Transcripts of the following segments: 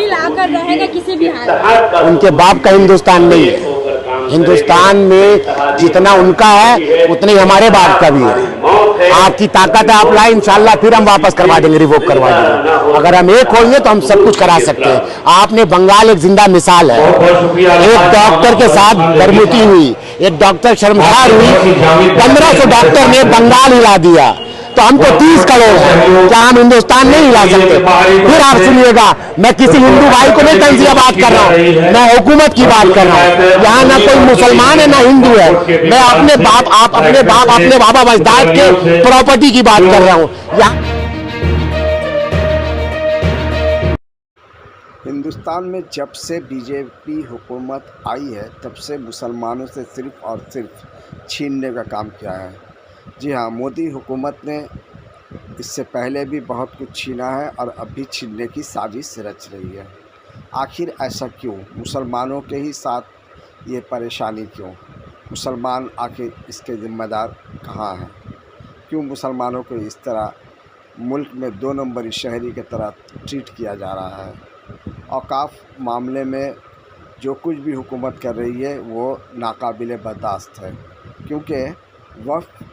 Bill आकर रहेगा किसी भी हाल। उनके बाप का हिंदुस्तान नहीं है। हिंदुस्तान में जितना उनका है उतने ही हमारे बाप का भी है। आपकी ताकत है, आप लाए, इंशाल्लाह फिर हम वापस करवा देंगे, रिवोक करवा देंगे। अगर हम एक होंगे तो हम सब कुछ करा सकते हैं। आपने बंगाल एक जिंदा मिसाल है। एक डॉक्टर के साथ दरमुती हुई, एक डॉक्टर शर्मसार हुई, 1500 डॉक्टर ने बंगाल हिला दिया, तो हम तो 30 करोड़ हैं, क्या हम हिंदुस्तान नहीं हिला सकते? फिर आप सुनिएगा, मैं किसी हिंदू भाई को नहीं तंजिया बात कर रहा हूँ, मैं हुकूमत की बात कर रहा हूँ। यहाँ ना कोई मुसलमान है ना हिंदू है, मैं अपने बाप अपने बाबा मजदाद के प्रॉपर्टी की बात कर रहा हूँ। हिंदुस्तान में जब से बीजेपी हुकूमत आई है तब से मुसलमानों से सिर्फ़ और सिर्फ छीनने का काम किया है। जी हाँ, मोदी हुकूमत ने इससे पहले भी बहुत कुछ छीना है और अब भी छीनने की साजिश रच रही है। आखिर ऐसा क्यों? मुसलमानों के ही साथ ये परेशानी क्यों? मुसलमान आखिर इसके ज़िम्मेदार कहाँ हैं? क्यों मुसलमानों को इस तरह मुल्क में 2 नंबरी शहरी की तरह ट्रीट किया जा रहा है? औकाफ मामले में जो कुछ भी हुकूमत कर रही है वो नाकाबिले बर्दाश्त है, क्योंकि वक्फ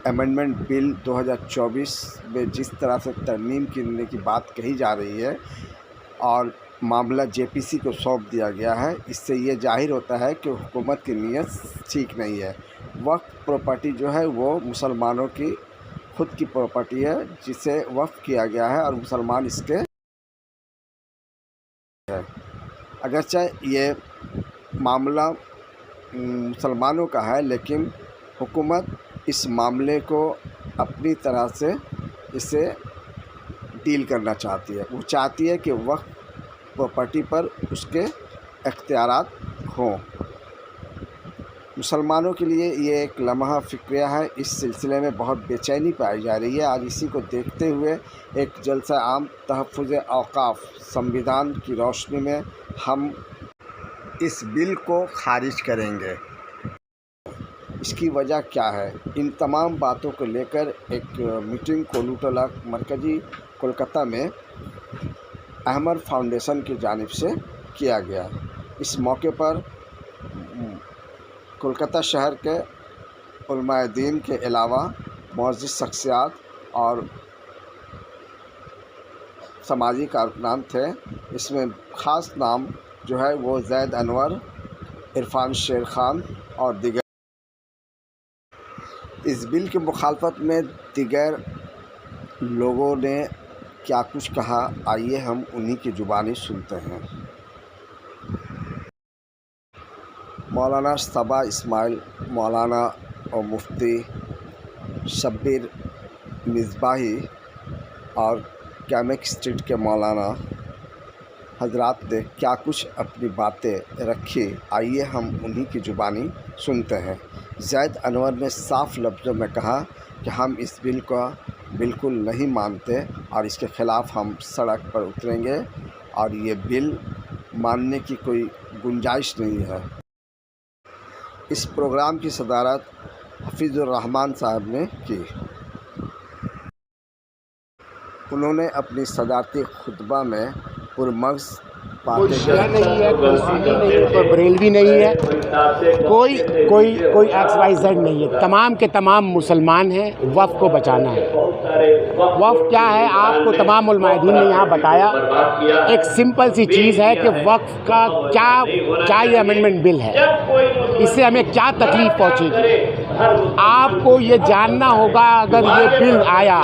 अमेंडमेंट बिल 2024 में जिस तरह से तरमीम करने की बात कही जा रही है और मामला जेपीसी को सौंप दिया गया है, इससे ये जाहिर होता है कि हुकूमत की नीयत ठीक नहीं है। वक्फ प्रॉपर्टी जो है वो मुसलमानों की खुद की प्रॉपर्टी है जिसे वक्फ किया गया है और मुसलमान इसके है। अगरचे ये मामला मुसलमानों का है, लेकिन हुकूमत इस मामले को अपनी तरह से इसे डील करना चाहती है। वो चाहती है कि वक्फ प्रॉपर्टी पर उसके इख्तियारात हों। मुसलमानों के लिए ये एक लम्हा फ़िक्रिया है। इस सिलसिले में बहुत बेचैनी पाई जा रही है। आज इसी को देखते हुए एक जलसा आम तहफ़्फ़ुज़ औक़ाफ़ संविधान की रोशनी में हम इस बिल को खारिज करेंगे। इसकी वजह क्या है? इन तमाम बातों को लेकर एक मीटिंग कोलूटला मरकज़ी कोलकाता में अहमद फाउंडेशन की जानिब से किया गया। इस मौके पर कोलकाता शहर के उलमाए दीन के अलावा मुअज़्ज़िज़ शख्सियात और समाजी कारकुनान थे। इसमें ख़ास नाम जो है वो ज़ैद अनवर, इरफान शेर खान और दीगर। इस बिल की मुखालफत में दीगर लोगों ने क्या कुछ कहा, आइए हम उन्हीं की ज़ुबानी सुनते हैं। मौलाना सबा इस्माइल, मौलाना और मुफ्ती शब्बीर मिसबाही और कैमिक स्ट्रीट के मौलाना हजरात ने क्या कुछ अपनी बातें रखी, आइए हम उन्हीं की ज़ुबानी सुनते हैं। ज़ैद अनवर ने साफ लफ्ज़ों में कहा कि हम इस बिल को बिल्कुल नहीं मानते और इसके ख़िलाफ़ हम सड़क पर उतरेंगे और ये बिल मानने की कोई गुंजाइश नहीं है। इस प्रोग्राम की सदारत हफीज़ुर रहमान साहब ने की। उन्होंने अपनी सदारती खुतबा में पुरमग़ज़ कोई शिया नहीं है, कोई सुन्नी नहीं है, कोई बरेलवी नहीं है, कोई XYZ नहीं है। तमाम के तमाम मुसलमान हैं। वफ़ को बचाना है। वफ़ क्या है आपको तमाम उलमाए दीन ने यहाँ बताया। एक सिंपल सी चीज़ है कि वक़्फ़ का क्या ये अमेंडमेंट बिल है, इससे हमें क्या तकलीफ़ पहुँचेगी। आपको ये जानना होगा, अगर ये बिल आया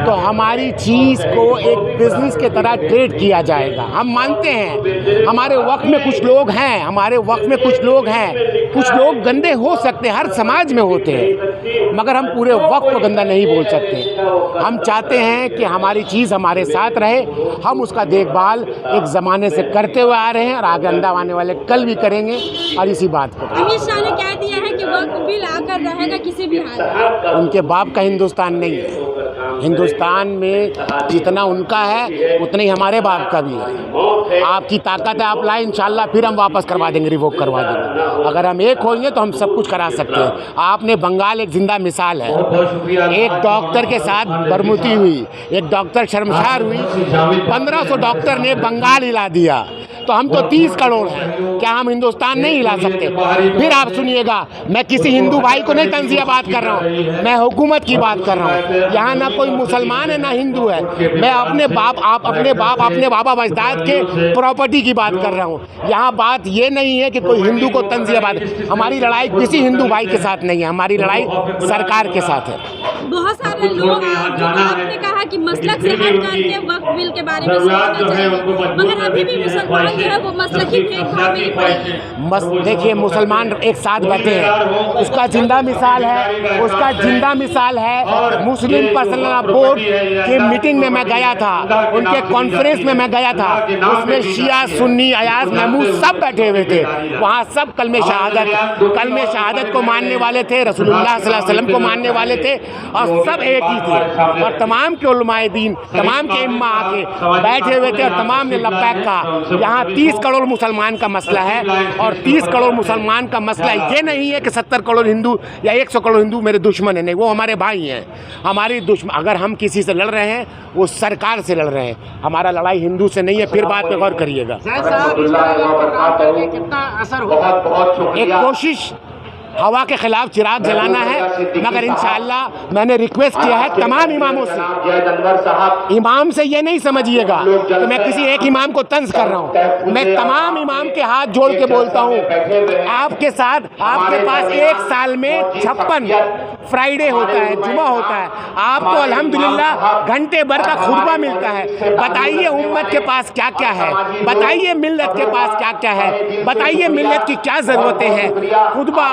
तो हमारी चीज़ को एक बिज़नेस के तरह ट्रेड किया जाएगा। हम मानते हैं हमारे वक़्फ़ में कुछ लोग हैं, कुछ लोग गंदे हो सकते हैं, हर समाज में होते हैं, मगर हम पूरे वक़्फ़ को गंदा नहीं बोल सकते। हम चाहते हैं कि हमारी चीज़ हमारे साथ रहे। हम उसका देखभाल एक ज़माने से करते हुए आ रहे हैं और आगे आने वाले कल भी करेंगे और इसी बात को। अमित शाह ने कह दिया है कि वक्फ बिल आकर रहेगा किसी भी हाल में। उनके बाप का हिंदुस्तान नहीं है। हिंदुस्तान में जितना उनका है उतना ही हमारे बाप का भी है। आपकी ताकत है, आप लाए, इंशाल्लाह फिर हम वापस करवा देंगे, रिवोक करवा देंगे। अगर हम एक होंगे तो हम सब कुछ करा सकते हैं। आपने बंगाल एक जिंदा मिसाल है, एक डॉक्टर के साथ बरमुती हुई, एक डॉक्टर शर्मसार हुई, 1500 डॉक्टर ने बंगाल हिला दिया। तो हम तो 30 करोड़ हैं, क्या हम हिंदुस्तान नहीं हिला सकते? फिर आप सुनिएगा, मैं किसी हिंदू भाई को नहीं तंजिया बात कर रहा हूँ, मैं हुकूमत की बात कर रहा हूँ। यहाँ ना कोई मुसलमान है ना हिंदू है, मैं अपने बाबा बजदाद के प्रॉपर्टी की बात कर रहा हूँ। यहाँ बात ये नहीं है कि कोई हिंदू को तंजिया बात, हमारी लड़ाई किसी हिंदू भाई के साथ नहीं है, हमारी लड़ाई सरकार के साथ है। बहुत सारे लोग आपने कहा कि मसलक से हट करके वक्फ बिल के बारे में सोचना चाहिए, मगर अभी भी मुसलमान जो है वो मसलकी भेदभाव में पड़े। देखिए, मुसलमान एक साथ बैठे हैं, उसका जिंदा मिसाल है, मुस्लिम पर्सनल बोर्ड की मीटिंग में मैं गया था, उनके कॉन्फ्रेंस में मैं गया था, उसमें शिया सुन्नी अयाज महमूद सब बैठे हुए थे। वहाँ सब कलमे शहादत को मानने वाले थे, रसूलुल्लाह सल्लल्लाहु अलैहि वसल्लम को मानने वाले थे, और सब एक ही थे। और तमाम के उलमाए दीन, तमाम के इम्मा आके बैठे हुए थे और तमाम ने लब्बैक कहा। यहाँ 30 करोड़ मुसलमान का मसला है, और 30 करोड़ मुसलमान का मसला ये नहीं है कि 70 करोड़ हिंदू या 100 करोड़ हिंदू मेरे दुश्मन है, नहीं, वो हमारे भाई हैं। हमारी दुश्मन, अगर हम किसी से लड़ रहे हैं वो सरकार से लड़ रहे हैं, हमारा लड़ाई हिंदू से नहीं है। फिर बात पे गौर करिएगा। कितना असर होगा, एक कोशिश हवा के खिलाफ चिराग जलाना है, मगर इंशाअल्लाह मैंने रिक्वेस्ट किया है तमाम इमामों से। इमाम से ये नहीं समझिएगा कि मैं किसी एक इमाम को तंज कर रहा हूँ, मैं तमाम इमाम के हाथ जोड़ के बोलता हूँ, आपके साथ, आपके पास एक साल में 56 फ्राइडे होता है, जुमा होता है, आपको अल्हम्दुलिल्लाह घंटे भर का खुतबा मिलता है। बताइए उम्मत के पास क्या क्या है, बताइए मिल्लत के पास क्या क्या है, बताइए मिल्लत की क्या ज़रूरतें हैं। खुतबा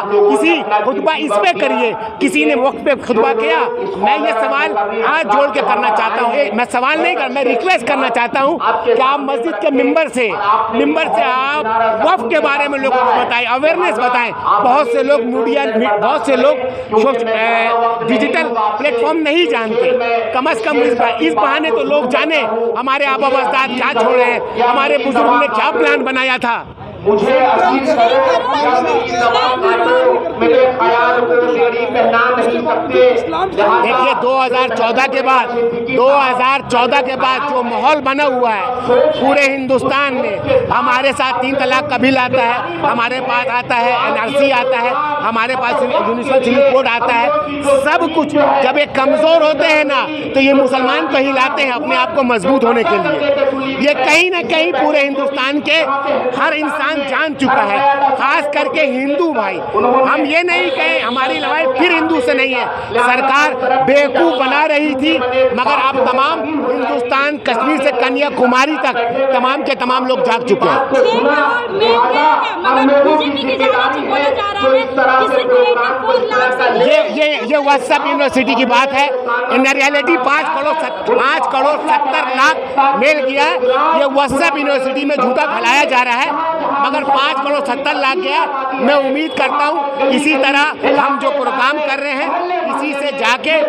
इस पे करिए, किसी ने वक्त पे खुतबा किया। मैं ये सवाल हाथ जोड़ के करना चाहता हूँ, मैं सवाल नहीं कर, मैं रिक्वेस्ट करना चाहता हूँ कि आप मस्जिद के मिंबर से आप वक्फ के बारे में लोगों को बताएं, अवेयरनेस बताएं। बहुत से लोग बहुत से लोग डिजिटल प्लेटफॉर्म नहीं जानते, कम से कम इस बहाने तो लोग जाने हमारे आबा अजदाद क्या छोड़े हैं, हमारे बुजुर्ग ने क्या प्लान बनाया था। मुझे अजीज मेरे ख्याल को शरीफ पहना नहीं सकते। देखिए 2014 के बाद जो माहौल बना हुआ है पूरे हिंदुस्तान में, हमारे साथ 3 तलाक का बिल आता है, हमारे पास आता है NRC आता है, हमारे पास यूनिवर्सल सिविल कोड आता है, सब कुछ। जब ये कमज़ोर होते हैं ना तो ये मुसलमान को हिलाते हैं अपने आप को मजबूत होने के लिए। ये कहीं ना कहीं पूरे हिंदुस्तान के हर इंसान जान चुका है, खास करके हिंदू भाई। हम ये नहीं कहें हमारी लड़ाई फिर हिंदू से नहीं है, सरकार बेवकूफ़ बना रही थी, मगर अब तमाम हिंदुस्तान कश्मीर से कन्याकुमारी तक तमाम के तमाम लोग जाग चुके हैं। ये व्हाट्सएप यूनिवर्सिटी की बात है। In reality 5 crore 70 lakh mail किया है। ये व्हाट्सएप यूनिवर्सिटी में झूठा फैलाया जा रहा है, मगर 5 करोड़ 70 लाख गया। मैं उम्मीद करता हूँ इसी तरह हम जो प्रोग्राम कर रहे हैं इसी से जाके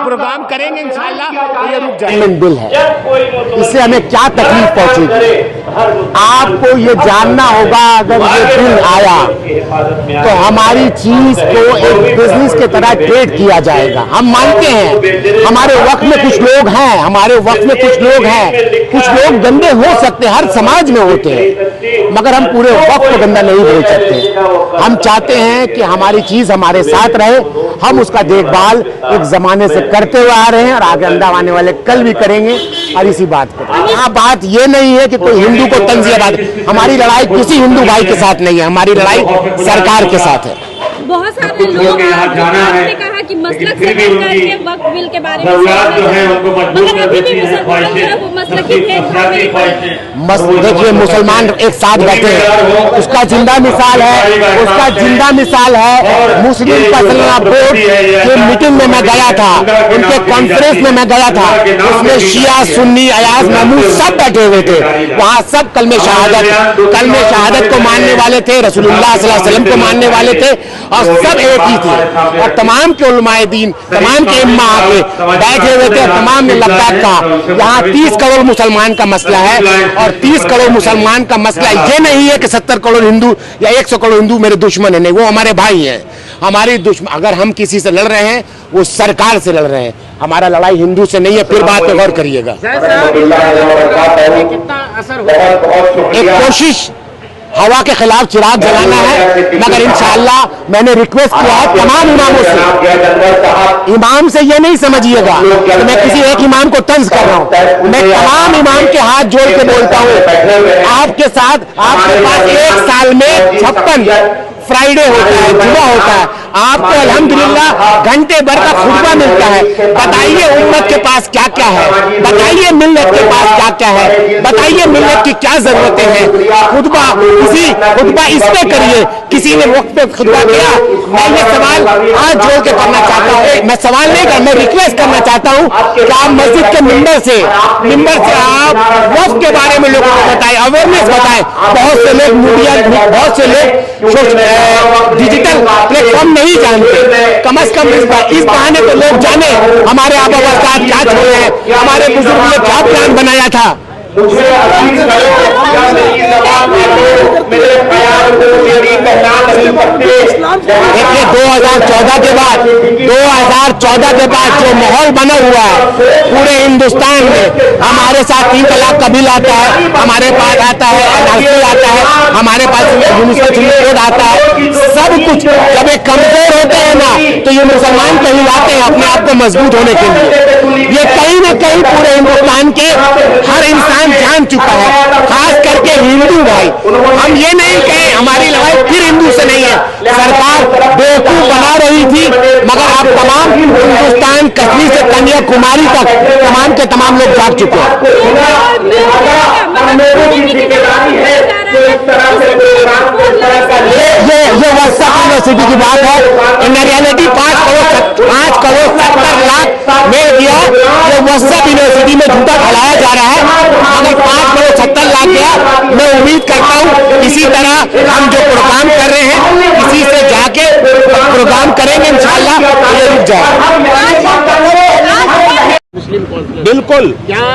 प्रोग्राम करेंगे इंशाल्लाह, तो ये रुक जाएगा। बिल है, इससे हमें क्या तकलीफ पहुँचेगी आपको ये जानना होगा। अगर ये बिल आया तो हमारी चीज को एक बिजनेस के तरह ट्रेड किया जाएगा। हम मानते हैं हमारे वक्त में कुछ लोग हैं, कुछ लोग गंदे हो सकते हैं, हर समाज में होते हैं, मगर हम पूरे वक्त को गंदा नहीं बोल सकते। हम चाहते हैं कि हमारी चीज हमारे साथ रहे, हम उसका देखभाल एक जमाने से करते हुए आ रहे हैं और आगे अंदर आने वाले कल भी करेंगे। और इसी बात को यहाँ बात ये नहीं है कि कोई हिंदू को तंजिया बात, हमारी लड़ाई किसी हिंदू भाई के साथ नहीं है, हमारी लड़ाई सरकार के साथ है। बहुत सारे लोग आपने कहा कि मसलक से हट करके वक्फ बिल के बारे में सोचना चाहिए, मगर अभी भी मुसलमान जो है वो मसलकी भेदभाव में पड़े। देखिए मुसलमान एक साथ बैठे हैं, उसका जिंदा मिसाल है, मुस्लिम पर्सनल बोर्ड की मीटिंग में मैं गया था, उनके कॉन्फ्रेंस में मैं गया था, उसमें शिया सुन्नी अयाज महमूद सब बैठे हुए थे। वहाँ सब कलमे शहादत को मानने वाले थे, रसूलुल्लाह सल्लल्लाहु अलैहि वसल्लम को मानने वाले थे, और वहाँ सब एक ही थे और तमाम के उलमाए दीन, तमाम के इम्मा आके बैठे हुए थे, तमाम ने लब्बैक कहा। यहाँ 30 करोड़ मुसलमान का मसला है और 30 करोड़ मुसलमान का मसला ये नहीं है कि 70 करोड़ हिंदू या 100 करोड़ हिंदू मेरे दुश्मन है, नहीं, वो हमारे भाई हैं। हमारी दुश्मन, अगर हम किसी से लड़ रहे हैं वो सरकार से लड़ रहे हैं, हमारा लड़ाई हिंदू से नहीं है, फिर बात पे गौर करिएगा। एक कोशिश हवा के खिलाफ चिराग जलाना है, मगर इंशाअल्लाह मैंने रिक्वेस्ट किया है तमाम इमामों से, इमाम से ये नहीं समझिएगा कि मैं किसी एक इमाम को तंज कर रहा हूँ, मैं तमाम इमाम के हाथ जोड़ के बोलता हूँ, आपके साथ आपके पास एक साल में 56 फ्राइडे होता है, जुमा होता है, आपको अल्हम्दुलिल्लाह घंटे भर का खुतबा मिलता है। बताइए उम्मत के पास क्या क्या है, बताइए मिल्लत के पास क्या क्या है, बताइए मिल्लत की क्या जरूरतें हैं। खुतबा इस पे करिए, किसी ने वक्त पे खुतबा किया। मैं ये सवाल आज जोड़ के करना चाहता हूँ, मैं सवाल नहीं कर, मैं रिक्वेस्ट करना चाहता हूँ कि आप मस्जिद के मिंबर से आप वक्त के बारे में लोगों को बताएं, अवेयरनेस बताएं। बहुत से लोग मीडिया, बहुत से लोग डिजिटल प्लेटफॉर्म नहीं जानते, कम से कम इस बहाने तो लोग जाने हमारे आबा व अजदाद क्या छोड़े हैं, हमारे बुजुर्गों ने क्या प्लान बनाया था। देखिए 2014 के बाद जो माहौल बना हुआ है पूरे हिंदुस्तान में, हमारे साथ 3 तलाक का बिल आता है, हमारे पास आता है एनआरसी आता है, हमारे पास यूनिवर्सल कोड आता है, सब कुछ जब एक कमजोर होते हैं ना तो ये मुसलमान कहीं आते हैं अपने आप को मजबूत होने के लिए। ये कहीं ना कहीं पूरे हिंदुस्तान के हर इंसान जान चुका है, खास करके हिंदू भाई। हम ये नहीं कहें हमारी लड़ाई फिर हिंदू से नहीं है, सरकार बेवकूफ बना रही थी, मगर अब तमाम हिंदुस्तान कश्मीर से कन्याकुमारी तक तमाम के तमाम लोग जाग चुके हैं। ये व्हाट्सएप यूनिवर्सिटी की बात है, इन रियलिटी 5 करोड़ 70 लाख में दिया, ये व्हाट्सएप यूनिवर्सिटी में झूठा फैलाया जा रहा है, अगर 5 करोड़ 70 लाख गया, मैं उम्मीद करता हूँ इसी तरह हम जो प्रोग्राम कर रहे हैं इसी से जाके प्रोग्राम करेंगे इंशाअल्लाह, ये रुक जाए। बिल्कुल। क्या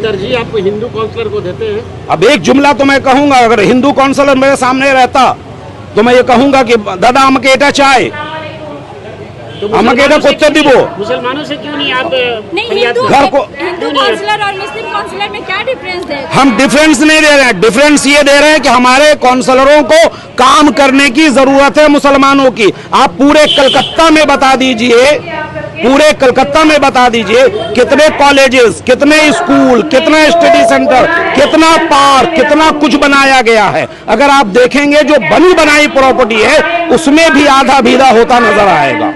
तरजीह आप हिंदू काउंसलर को देते हैं? अब एक जुमला तो मैं कहूंगा, अगर हिंदू काउंसलर मेरे सामने रहता तो मैं ये कहूंगा कि दादा हमके एटा चाय, हमके एटा कुत्ते दिबो। मुसलमानों से क्यों नहीं आप घर को हिंदू काउंसलर और मुस्लिम काउंसलर में क्या डिफरेंस है? हम डिफरेंस नहीं दे रहे हैं, डिफरेंस ये दे रहे हैं कि हमारे काउंसलरों को काम करने की जरूरत है मुसलमानों की। आप पूरे कलकत्ता में बता दीजिए, पूरे कलकत्ता में बता दीजिए कितने कॉलेजेस, कितने स्कूल, कितने स्टडी सेंटर, कितना पार्क, कितना कुछ बनाया गया है। अगर आप देखेंगे जो बनी बनाई प्रॉपर्टी है उसमें भी आधा भीदा होता नजर आएगा।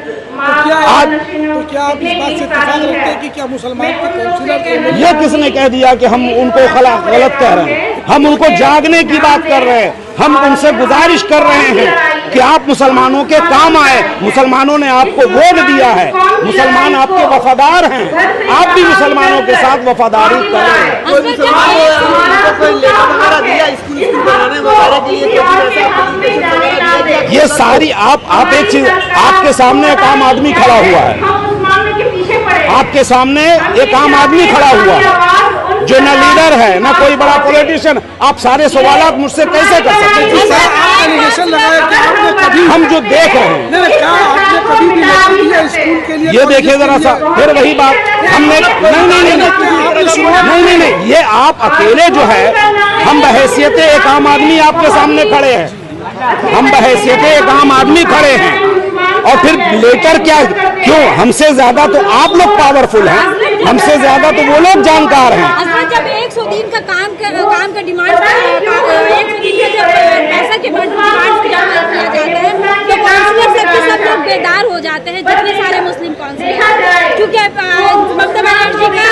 क्या आप इस बात से इत्तेफाक रखते हैं कि क्या मुसलमान के काउंसलर, ये किसने कह दिया कि हम उनको गलत कह रहे हैं? हम उनको जागने की बात कर रहे हैं, हम उनसे गुजारिश कर रहे हैं कि आप मुसलमानों के काम आए। मुसलमानों ने आपको वोट दिया है, मुसलमान आपके वफादार हैं, आप भी मुसलमानों के साथ वफादारी करें। ये सारी आप एक चीज, आपके सामने एक आम आदमी खड़ा हुआ है, आपके सामने एक आम आदमी खड़ा हुआ है जो न लीडर है न कोई बड़ा पॉलिटिशियन। आप सारे सवाल मुझसे कैसे कर सकते हैं? हम जो देख रहे हैं, ये देखिए जरा सा, फिर वही बात हमने नहीं, ये आप अकेले जो है, हम बहैसियत एक आम आदमी आपके सामने खड़े हैं, हम बहैसियत एक आम आदमी खड़े हैं, और फिर लेकर क्या, क्यों हमसे ज्यादा तो आप लोग पावरफुल हैं, हमसे ज्यादा तो वो लोग जानकार हैं। जब 100 दिन का काम का डिमांड, 100 दिन का जब पैसा के डिमांड किया जाता है तो काउंसलर सब लोग बेदार हो जाते हैं, जितने सारे मुस्लिम काउंसलर, क्योंकि ममता बनर्जी का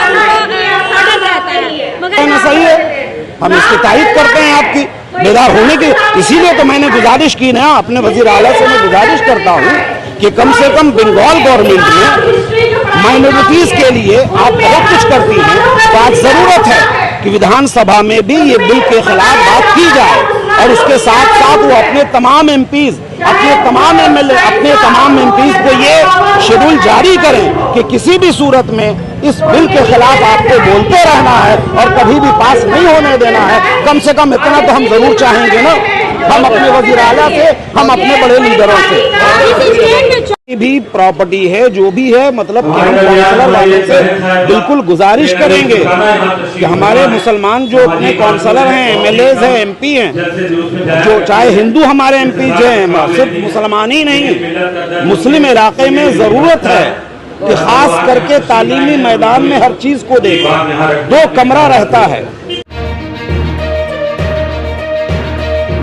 ऑर्डर रहता है। मगर सही है, हम इसकी तारीफ करते हैं आपकी बेदार होने की। इसीलिए तो मैंने गुजारिश की ना, अपने वजीर आला से मैं गुजारिश करता हूँ कि कम से कम बंगाल गवर्नमेंट में माइनॉरिटीज के लिए आप बहुत कुछ करती हैं, तो आज जरूरत है कि विधानसभा में भी ये बिल के खिलाफ बात की जाए। और इसके साथ साथ वो अपने तमाम एमपीज, अपने तमाम एमएलए, अपने तमाम एमपीज को ये शेड्यूल जारी करें कि किसी भी सूरत में इस बिल के खिलाफ आपको बोलते रहना है और कभी भी पास नहीं होने देना है। कम से कम इतना तो हम जरूर चाहेंगे ना, हम अपने वज़ीर आला से, हम अपने बड़े लीडरों से। भी प्रॉपर्टी है जो भी है, मतलब कि हम काउंसलर वालों से बिल्कुल गुजारिश करेंगे कि हमारे मुसलमान जो अपने काउंसलर हैं, एमएलए हैं, एमपी हैं, जो चाहे हिंदू हमारे एमपी हैं, सिर्फ मुसलमान ही नहीं, मुस्लिम इलाके में ज़रूरत है कि खास करके तालीमी मैदान में हर चीज़ को देखें। 2 कमरा रहता है,